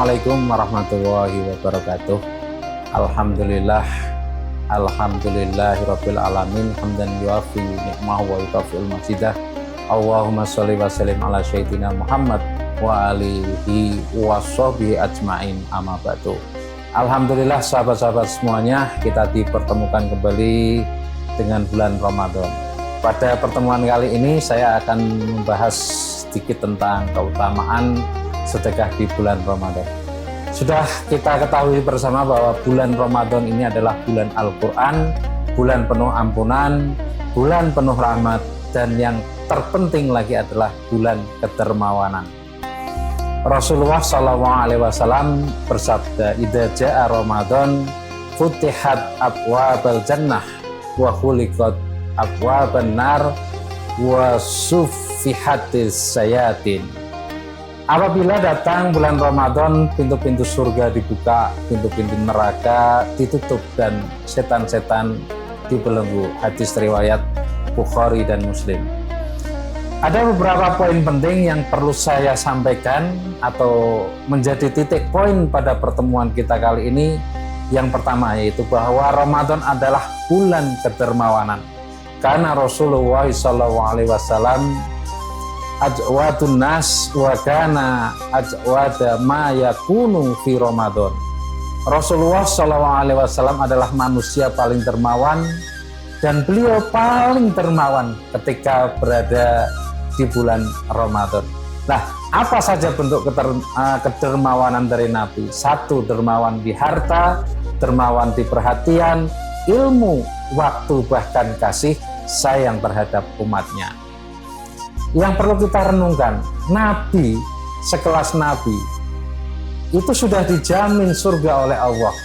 Assalamualaikum warahmatullahi wabarakatuh. Alhamdulillahirabbil alamin hamdan yuafi ni'mahu wa yukafi'ul mazidah. Allahumma sholli wa sallim ala sayyidina Muhammad wa alihi wa sahbihi ajmain, amma ba'du. Alhamdulillah sahabat-sahabat semuanya, kita dipertemukan kembali dengan bulan Ramadan. Pada pertemuan kali ini saya akan membahas sedikit tentang keutamaan sedekah di bulan Ramadan. Sudah kita ketahui bersama bahwa bulan Ramadan ini adalah bulan Al-Quran, bulan penuh ampunan, bulan penuh rahmat, dan yang terpenting lagi adalah bulan kedermawanan. Rasulullah SAW bersabda, "Idza jaa Ramadan futihat abwabal jannah wa khuliqat abwaban nar wa suffihatis sayatin." Apabila datang bulan Ramadan, pintu-pintu surga dibuka, pintu-pintu neraka ditutup, dan setan-setan dibelenggu. Hadis riwayat Bukhari dan Muslim. Ada beberapa poin penting yang perlu saya sampaikan atau menjadi titik poin pada pertemuan kita kali ini. Yang pertama yaitu bahwa Ramadan adalah bulan kedermawanan. Karena Rasulullah SAW ajwadun nas wa kana ajwada ma yakunu fi Ramadan. Rasulullah SAW adalah manusia paling dermawan, dan beliau paling dermawan ketika berada di bulan Ramadan. Nah, apa saja bentuk kedermawanan dari Nabi? Satu, dermawan di harta, dermawan di perhatian, ilmu, waktu, bahkan kasih sayang terhadap umatnya. Yang perlu kita renungkan, Nabi, sekelas Nabi, itu sudah dijamin surga oleh Allah.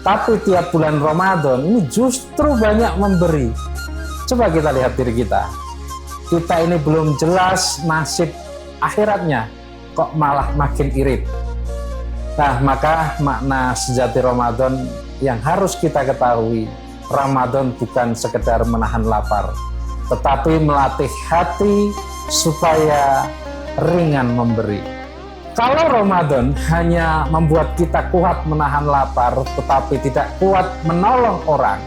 Tapi tiap bulan Ramadan ini justru banyak memberi. Coba kita lihat diri kita. Kita ini belum jelas nasib akhiratnya, kok malah makin irit. Nah, maka makna sejati Ramadan yang harus kita ketahui, Ramadan bukan sekedar menahan lapar, tetapi melatih hati supaya ringan memberi. Kalau Ramadan hanya membuat kita kuat menahan lapar tetapi tidak kuat menolong orang,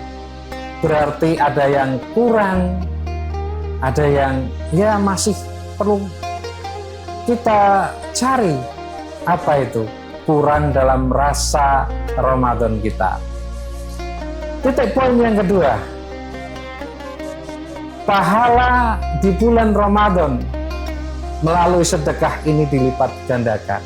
berarti ada yang kurang, ada yang masih perlu kita cari. Apa itu? Kurang dalam rasa Ramadan kita. Titik poin yang kedua, pahala di bulan Ramadan melalui sedekah ini dilipat gandakan.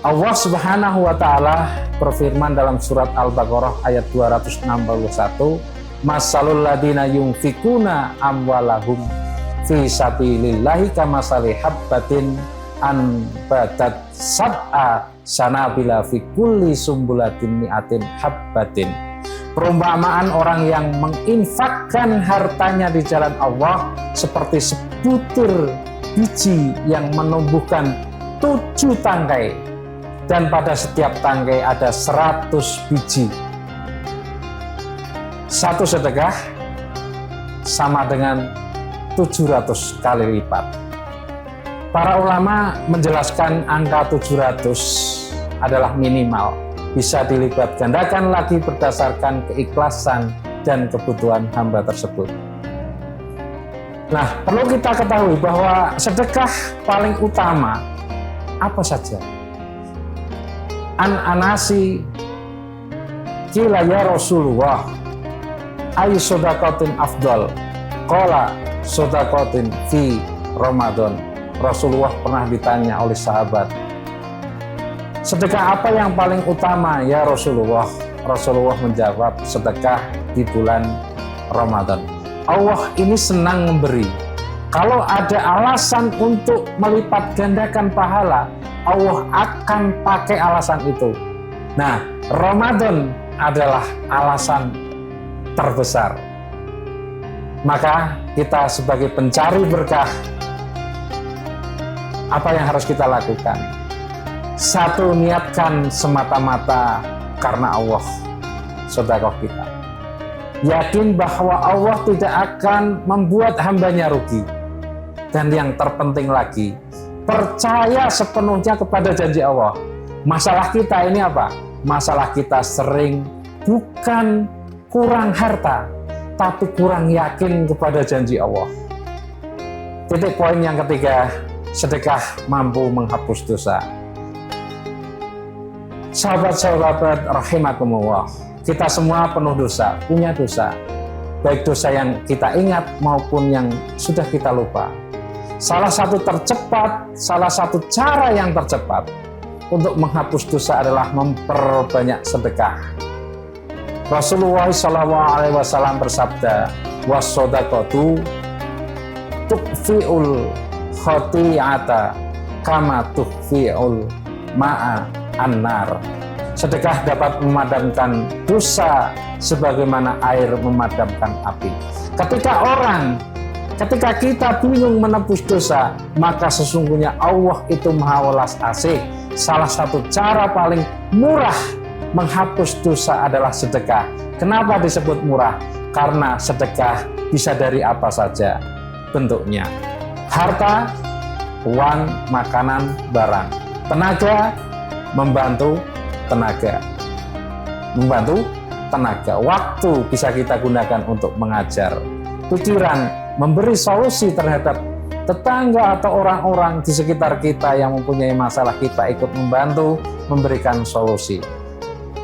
Allah Subhanahu wa Ta'ala berfirman dalam surat Al-Baqarah ayat 261, "Masalul ladina yunfikuna amwalahum fi sabilillahi kamasali habbatin anbatat sab'a sanabila fi kulli sumbulatin mi'atin habbatin." Perumpamaan orang yang menginfakkan hartanya di jalan Allah seperti sebutir biji yang menumbuhkan 7 tangkai, dan pada setiap tangkai ada 100 biji. Satu sedekah sama dengan 700 kali lipat. Para ulama menjelaskan angka 700 adalah minimal, bisa dilipat gandakan lagi berdasarkan keikhlasan dan kebutuhan hamba tersebut. Nah, perlu kita ketahui bahwa sedekah paling utama apa saja. An Anasi qila ya Rasulullah ayu sedaqatin afdal, qala sedaqatin fi Ramadan. Rasulullah pernah ditanya oleh sahabat, sedekah apa yang paling utama ya Rasulullah? Rasulullah menjawab, sedekah di bulan Ramadan. Allah ini senang memberi. Kalau ada alasan untuk melipat gandakan pahala, Allah akan pakai alasan itu. Nah, Ramadan adalah alasan terbesar. Maka kita sebagai pencari berkah, apa yang harus kita lakukan? Satu, niatkan semata-mata karena Allah sedekah kita. Yakin bahwa Allah tidak akan membuat hambanya rugi. Dan yang terpenting lagi, percaya sepenuhnya kepada janji Allah. Masalah kita ini apa? Masalah kita sering bukan kurang harta, tapi kurang yakin kepada janji Allah. Titik poin yang ketiga, sedekah mampu menghapus dosa. Sahabat-sahabat rahimakumullah, kita semua penuh dosa, punya dosa. Baik dosa yang kita ingat maupun yang sudah kita lupa. Salah satu cara yang tercepat untuk menghapus dosa adalah memperbanyak sedekah. Rasulullah SAW bersabda, "Was-shadaqatu tukfi'ul khoti'ata kama tukfi'ul ma'a an-nar." Sedekah dapat memadamkan dosa sebagaimana air memadamkan api. Ketika kita bingung menebus dosa, maka sesungguhnya Allah itu Maha Welas Asih. Salah satu cara paling murah menghapus dosa adalah sedekah. Kenapa disebut murah? Karena sedekah bisa dari apa saja bentuknya. Harta, uang, makanan, barang. Tenaga, membantu tenaga. Waktu bisa kita gunakan untuk mengajar. Pikiran, memberi solusi terhadap tetangga atau orang-orang di sekitar kita yang mempunyai masalah, kita ikut membantu, memberikan solusi.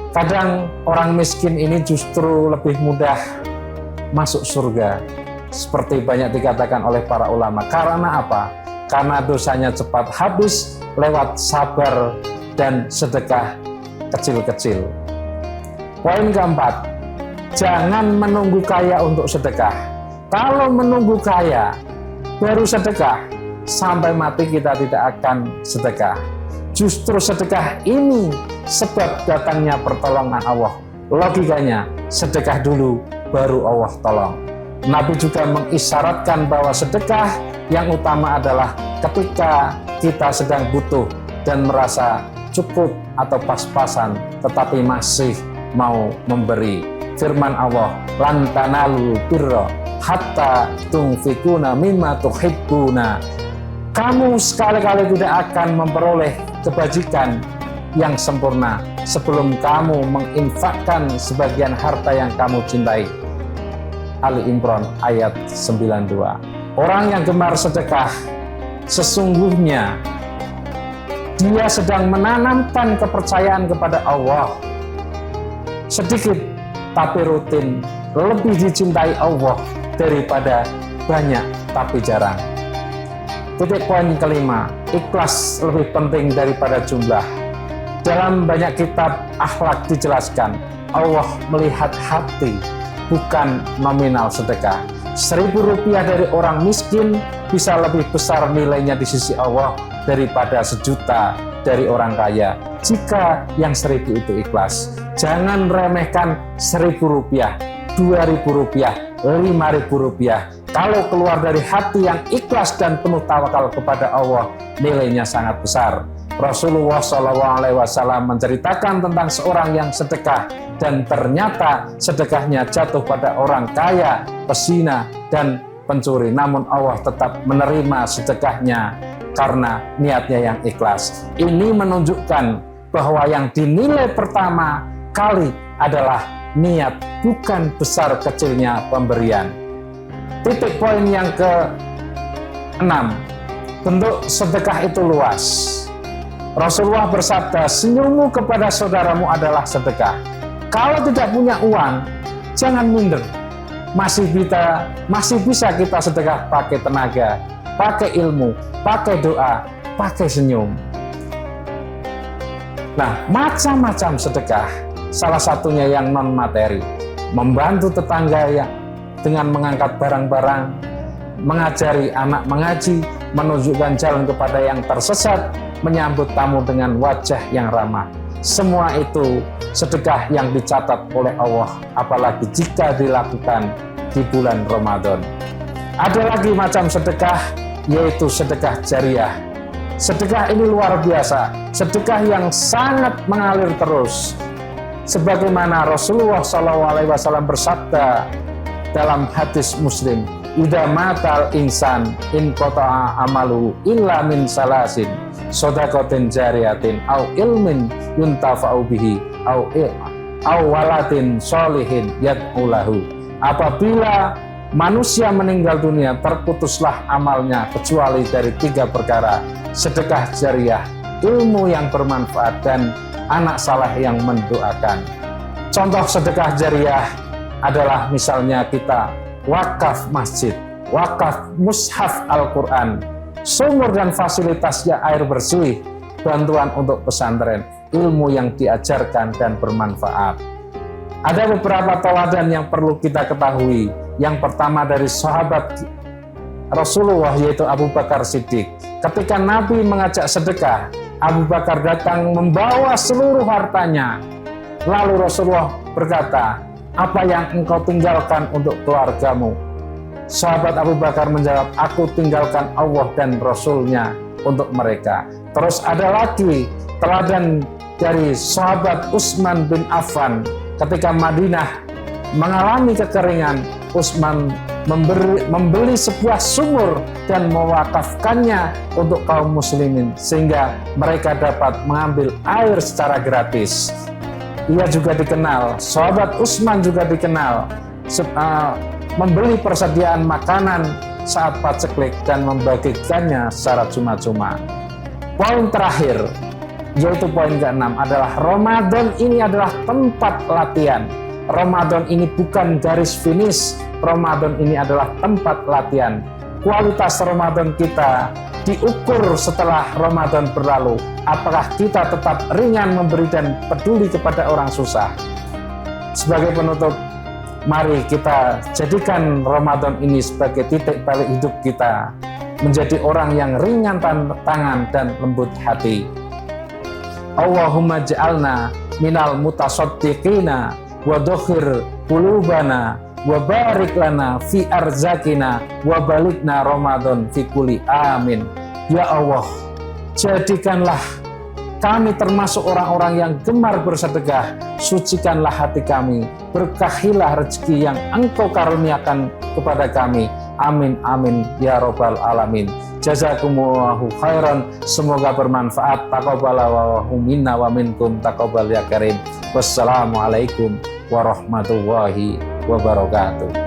Kadang orang miskin ini justru lebih mudah masuk surga, seperti banyak dikatakan oleh para ulama. Karena apa? Karena dosanya cepat habis lewat sabar dan sedekah kecil-kecil. Poin keempat, jangan menunggu kaya untuk sedekah. Kalau menunggu kaya baru sedekah, sampai mati kita tidak akan sedekah. Justru sedekah ini sebab datangnya pertolongan Allah. Logikanya, sedekah dulu baru Allah tolong. Nabi juga mengisyaratkan bahwa sedekah yang utama adalah ketika kita sedang butuh dan merasa cukup atau pas-pasan, tetapi masih mau memberi. Firman Allah, lan tanalul birra hatta tunfikuna mimma tuhibbuna. Kamu sekali-kali tidak akan memperoleh kebajikan yang sempurna sebelum kamu menginfakkan sebagian harta yang kamu cintai. Ali Imran ayat 92. Orang yang gemar sedekah sesungguhnya dia sedang menanamkan kepercayaan kepada Allah. Sedikit tapi rutin, lebih dicintai Allah daripada banyak tapi jarang. Titik poin kelima, ikhlas lebih penting daripada jumlah. Dalam banyak kitab akhlak dijelaskan, Allah melihat hati, bukan nominal sedekah. 1.000 rupiah dari orang miskin bisa lebih besar nilainya di sisi Allah daripada 1 juta dari orang kaya, jika yang 1.000 itu ikhlas. Jangan remehkan 1.000 rupiah, 2.000 rupiah, 5.000 rupiah. Kalau keluar dari hati yang ikhlas dan penuh tawakal kepada Allah, nilainya sangat besar. Rasulullah SAW menceritakan tentang seorang yang sedekah dan ternyata sedekahnya jatuh pada orang kaya, pesina, dan pencuri. Namun Allah tetap menerima sedekahnya karena niatnya yang ikhlas. Ini menunjukkan bahwa yang dinilai pertama kali adalah niat, bukan besar kecilnya pemberian. Titik poin yang ke-6, bentuk sedekah itu luas. Rasulullah bersabda, senyummu kepada saudaramu adalah sedekah. Kalau tidak punya uang, jangan minder. Masih bisa kita sedekah pakai tenaga, pakai ilmu, pakai doa, pakai senyum. Nah, macam-macam sedekah. Salah satunya yang non-materi, membantu tetangga ya dengan mengangkat barang-barang, mengajari anak mengaji, menunjukkan jalan kepada yang tersesat, menyambut tamu dengan wajah yang ramah. Semua itu sedekah yang dicatat oleh Allah, apalagi jika dilakukan di bulan Ramadan. Ada lagi macam sedekah, yaitu sedekah jariah. Sedekah ini luar biasa, sedekah yang sangat mengalir terus. Sebagaimana Rasulullah SAW bersabda dalam hadis Muslim, idza matal insan in qata'a amalu illa min salasin shadaqatin jariyatin au ilmin yuntafa'u bihi au waladin sholihin yad'ulahu. Apabila manusia meninggal dunia, terputuslah amalnya kecuali dari 3 perkara: sedekah jariah, ilmu yang bermanfaat, dan anak saleh yang mendoakan. Contoh sedekah jariah adalah misalnya kita wakaf masjid, wakaf mushaf Al-Quran, sumur dan fasilitasnya air bersih, bantuan untuk pesantren, ilmu yang diajarkan dan bermanfaat. Ada beberapa teladan yang perlu kita ketahui. Yang pertama dari sahabat Rasulullah, yaitu Abu Bakar Siddiq. Ketika Nabi mengajak sedekah, Abu Bakar datang membawa seluruh hartanya. Lalu Rasulullah berkata, apa yang engkau tinggalkan untuk keluargamu? Sahabat Abu Bakar menjawab, aku tinggalkan Allah dan Rasulnya untuk mereka. Terus ada lagi teladan dari sahabat Utsman bin Affan. Ketika Madinah mengalami kekeringan, Utsman membeli sebuah sumur dan mewakafkannya untuk kaum muslimin sehingga mereka dapat mengambil air secara gratis. Ia juga dikenal, sahabat Utsman juga dikenal membeli persediaan makanan saat paceklik dan membagikannya secara cuma-cuma. Poin terakhir, yaitu poin ke-6, adalah Ramadan ini adalah tempat latihan. Ramadan ini bukan garis finish, Ramadan ini adalah tempat latihan. Kualitas Ramadan kita diukur setelah Ramadan berlalu. Apakah kita tetap ringan memberi dan peduli kepada orang susah? Sebagai penutup, mari kita jadikan Ramadan ini sebagai titik balik hidup kita, menjadi orang yang ringan tangan dan lembut hati. Allahumma ja'alna minal mutasaddiqina wa dokhir qulubana wa barik lana fi arzakina wa balikna Ramadan fi kulli amin. Ya Allah, jadikanlah kami termasuk orang-orang yang gemar bersedekah. Sucikanlah hati kami, berkahilah rezeki yang Engkau karuniakan kepada kami. Amin amin ya robbal alamin. Jazakumullahu khairan. Semoga bermanfaat. Taqabbalallahu minna wa minkum taqabbal ya karim. Wassalamualaikum warahmatullahi wabarakatuh.